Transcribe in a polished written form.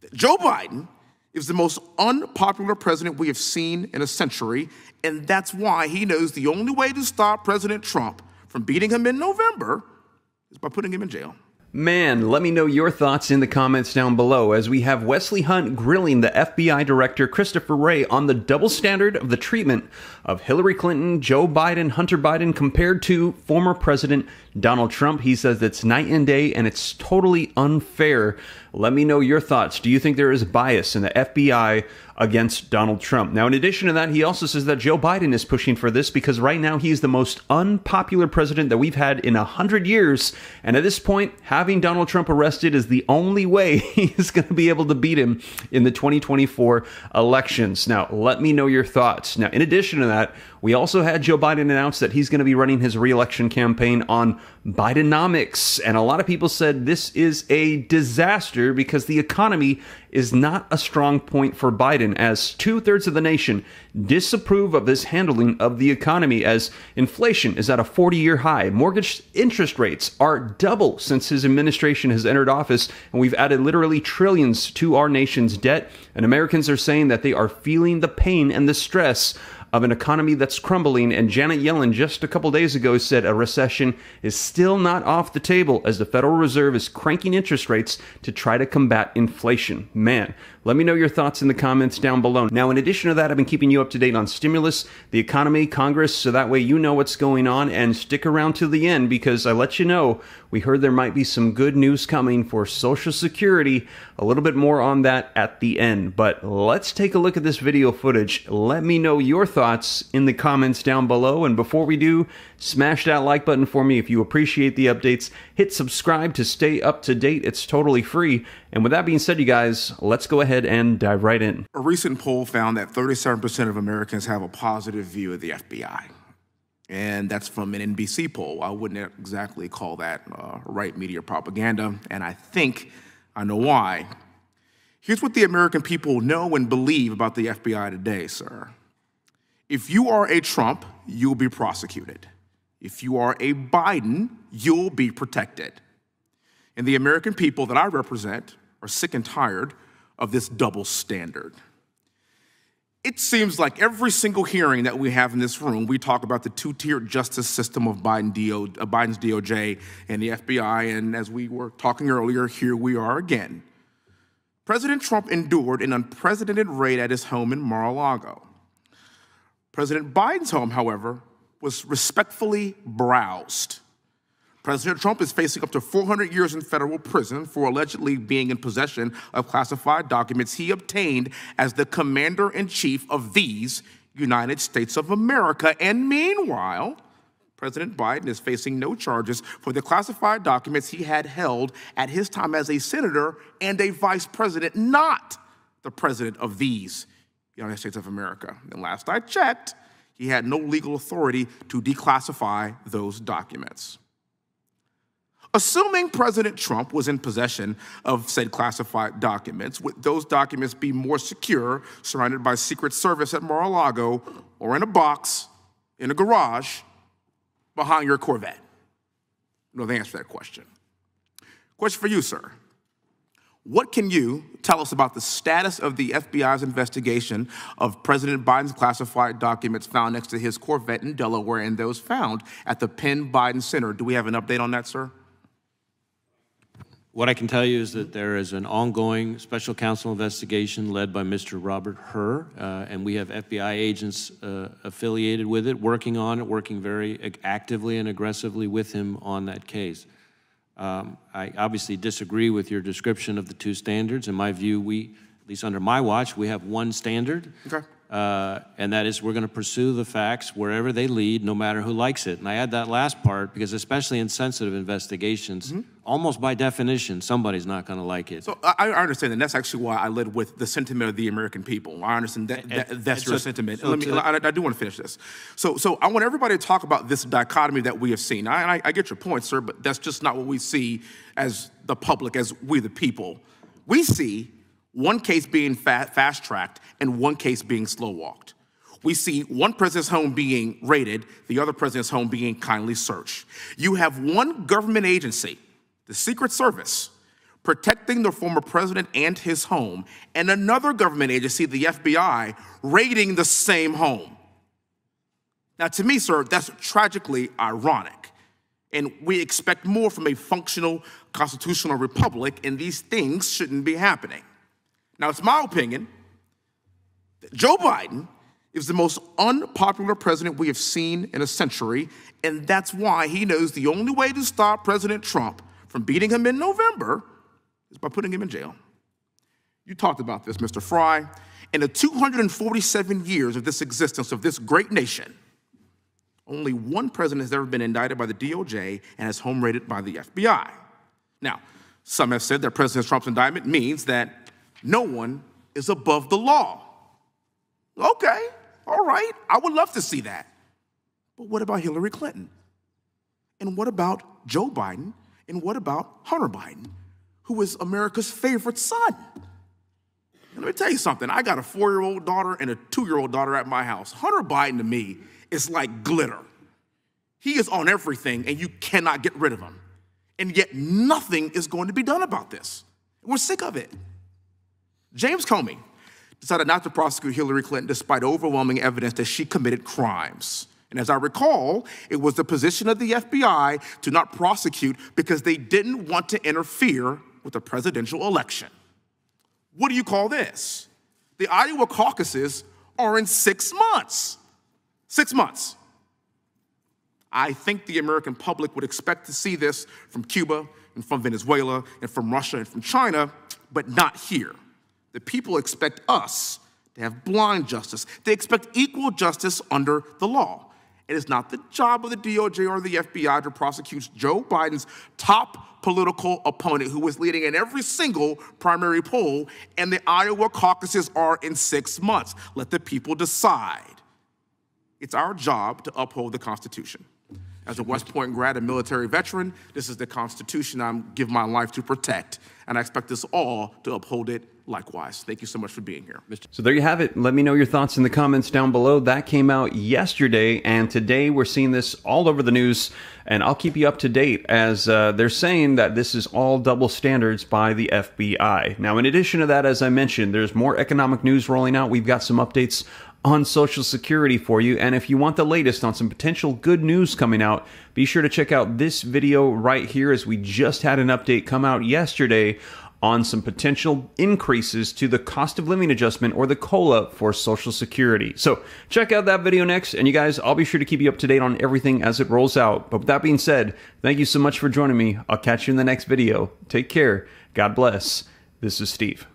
that Joe Biden is the most unpopular president we have seen in a century, and that's why he knows the only way to stop President Trump from beating him in November is by putting him in jail. Man, let me know your thoughts in the comments down below as we have Wesley Hunt grilling the FBI Director Christopher Wray on the double standard of the treatment of Hillary Clinton, Joe Biden, Hunter Biden compared to former President Donald Trump. He says it's night and day and it's totally unfair. Let me know your thoughts. Do you think there is bias in the FBI against Donald Trump? Now, in addition to that, he also says that Joe Biden is pushing for this because right now he's the most unpopular president that we've had in 100 years. And at this point, having Donald Trump arrested is the only way he's going to be able to beat him in the 2024 elections. Now, let me know your thoughts. Now, in addition to that, we also had Joe Biden announce that he's going to be running his re-election campaign on Bidenomics. And a lot of people said this is a disaster because the economy is not a strong point for Biden, as 2/3 of the nation disapprove of his handling of the economy, as inflation is at a 40-year high. Mortgage interest rates are double since his administration has entered office, and we've added literally trillions to our nation's debt. And Americans are saying that they are feeling the pain and the stress of an economy that's crumbling. And Janet Yellen just a couple days ago said a recession is still not off the table as the Federal Reserve is cranking interest rates to try to combat inflation. Man, let me know your thoughts in the comments down below. Now, in addition to that, I've been keeping you up to date on stimulus, the economy, Congress, so that way you know what's going on, and stick around to the end because I let you know we heard there might be some good news coming for Social Security. A little bit more on that at the end, but let's take a look at this video footage. Let me know your thoughts in the comments down below, and before we do, smash that like button for me if you appreciate the updates. Hit subscribe to stay up to date. It's totally free. And with that being said, you guys, let's go ahead and dive right in. A recent poll found that 37% of Americans have a positive view of the FBI. And that's from an NBC poll. I wouldn't exactly call that right media propaganda, and I think I know why. Here's what the American people know and believe about the FBI today, sir. If you are a Trump, you'll be prosecuted. If you are a Biden, you'll be protected. And the American people that I represent are sick and tired of this double standard. It seems like every single hearing that we have in this room, we talk about the two-tiered justice system of Biden's DOJ and the FBI, and as we were talking earlier, here we are again. President Trump endured an unprecedented raid at his home in Mar-a-Lago. President Biden's home, however, was respectfully browsed. President Trump is facing up to 400 years in federal prison for allegedly being in possession of classified documents he obtained as the commander-in-chief of these United States of America. And meanwhile, President Biden is facing no charges for the classified documents he had held at his time as a senator and a vice president, not the president of these United States of America. And last I checked, he had no legal authority to declassify those documents. Assuming President Trump was in possession of said classified documents, would those documents be more secure, surrounded by Secret Service at Mar-a-Lago, or in a box, in a garage, behind your Corvette? You know the answer to that question. Question for you, sir. What can you tell us about the status of the FBI's investigation of President Biden's classified documents found next to his Corvette in Delaware and those found at the Penn Biden Center? Do we have an update on that, sir? What I can tell you is that there is an ongoing special counsel investigation led by Mr. Robert Hur, and we have FBI agents affiliated with it, working on it, working very actively and aggressively with him on that case. I obviously disagree with your description of the two standards. In my view, at least under my watch, we have one standard. Okay. And that is we're going to pursue the facts wherever they lead, no matter who likes it. And I add that last part because especially in sensitive investigations, almost by definition, somebody's not going to like it. So I understand, and that's actually why I led with the sentiment of the American people. I understand that's your sentiment. So I do want to finish this. So I want everybody to talk about this dichotomy that we have seen. I get your point, sir, but that's just not what we see as the public, as we the people. We see one case being fast-tracked and one case being slow-walked. We see one president's home being raided, the other president's home being kindly searched. You have one government agency, the Secret Service, protecting the former president and his home, and another government agency, the FBI, raiding the same home. Now, to me, sir, that's tragically ironic. And we expect more from a functional constitutional republic, and these things shouldn't be happening. Now, it's my opinion that Joe Biden is the most unpopular president we have seen in a century, and that's why he knows the only way to stop President Trump from beating him in November is by putting him in jail. You talked about this, Mr. Fry. In the 247 years of this existence of this great nation, only one president has ever been indicted by the DOJ and has home raided by the FBI. Now, some have said that President Trump's indictment means that no one is above the law. Okay, all right, I would love to see that. But what about Hillary Clinton? And what about Joe Biden? And what about Hunter Biden, who is America's favorite son? And let me tell you something. I got a 4-year-old daughter and a 2-year-old daughter at my house. Hunter Biden, to me, is like glitter. He is on everything, and you cannot get rid of him. And yet nothing is going to be done about this. We're sick of it. James Comey decided not to prosecute Hillary Clinton despite overwhelming evidence that she committed crimes. And as I recall, it was the position of the FBI to not prosecute because they didn't want to interfere with the presidential election. What do you call this? The Iowa caucuses are in 6 months. 6 months. I think the American public would expect to see this from Cuba and from Venezuela and from Russia and from China, but not here. The people expect us to have blind justice. They expect equal justice under the law. It is not the job of the DOJ or the FBI to prosecute Joe Biden's top political opponent, who is leading in every single primary poll, and the Iowa caucuses are in 6 months. Let the people decide. It's our job to uphold the Constitution. As a West Point grad and military veteran, this is the Constitution I give my life to protect, and I expect us all to uphold it likewise. Thank you so much for being here. So there you have it. Let me know your thoughts in the comments down below. That came out yesterday, and today we're seeing this all over the news, and I'll keep you up to date as they're saying that this is all double standards by the FBI. Now, in addition to that, as I mentioned, there's more economic news rolling out. We've got some updates on Social Security for you, and if you want the latest on some potential good news coming out, be sure to check out this video right here, as we just had an update come out yesterday on some potential increases to the cost of living adjustment, or the COLA, for Social Security. So check out that video next, and you guys, I'll be sure to keep you up to date on everything as it rolls out. But with that being said, thank you so much for joining me. I'll catch you in the next video. Take care. God bless. This is Steve.